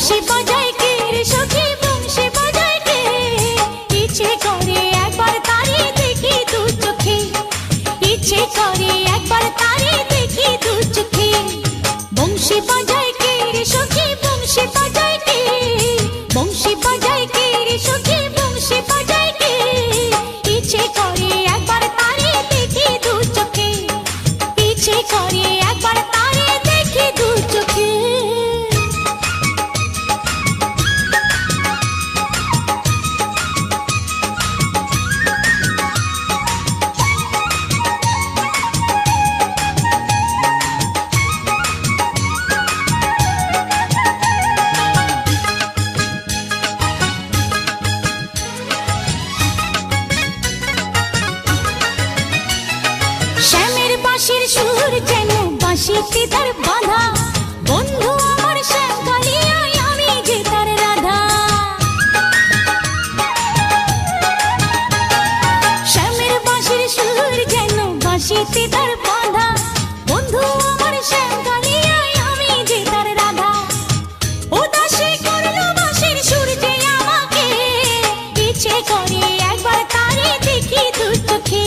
বংশী বাজায় কে রে সখী বংশী বাজায় কে ইচ্ছে করে একবার তারে দেখি দু চোখে ইচ্ছে করে একবার তারে দেখি দু চোখে বংশী বাজায় কে রে সখী বংশী বাজায় কে বংশী বাজায় কে রে সখী বংশী বাজায় কে ইচ্ছে করে একবার তারে দেখি দু চোখে ইচ্ছে করে একবার তারে দেখি দু চোখে শ্যামের বাঁশির সুর যেন বাঁশিতে তার বাঁধা বন্ধু আমার শ্যাম কালিয়ায় আমি যে তার রাধা শ্যামের বাঁশির সুর যেন বাঁশিতে তার বাঁধা বন্ধু আমার শ্যাম কালিয়ায় আমি যে তার রাধা উদাসী করলো বাঁশির সুর যে আমাকে ইচ্ছে করে একবার তারে দেখি দু চোখে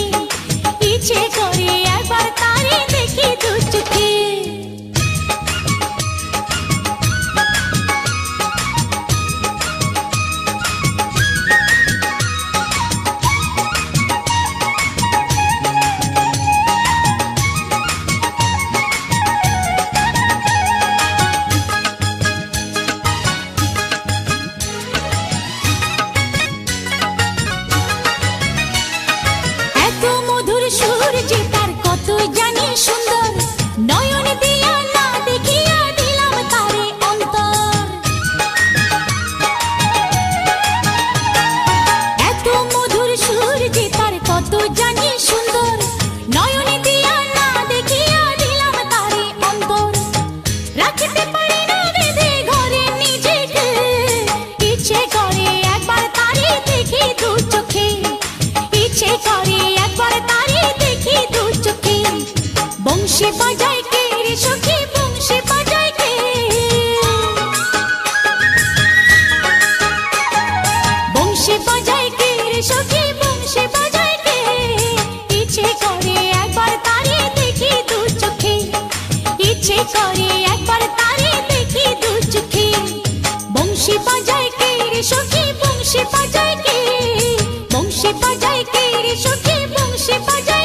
ইচ্ছে করে একবার তারে দেখি দু চোখে এত মধুর সুর যে তার কত জানি সুন্দর নয়ন দিয়া না দেখিয়া দিলাম তারে অন্তর এত মধুর সুর যে তার কত জানি সুন্দর নয়ন দিয়া না দেখিয়া দিলাম তারে অন্তর রাখতে পারি না বেঁধে ঘরে নিজেকে ইচ্ছে করে একবার তারে দেখি দু চোখে ইচ্ছে করে একবার তারে দেখি দু চোখে বংশী বাজায় কে রে সখী বংশী বাজায় কে বংশী বাজায় কে রে সখী বংশী বাজায় কে ইচ্ছে করে একবার তারে দেখি দু চোখে ইচ্ছে করে একবার তারে দেখি দু চোখে বংশী বাজায় কে রে সখী বংশী বাজায় কে বংশী বাজায় কে রে সখী বংশী বাজায়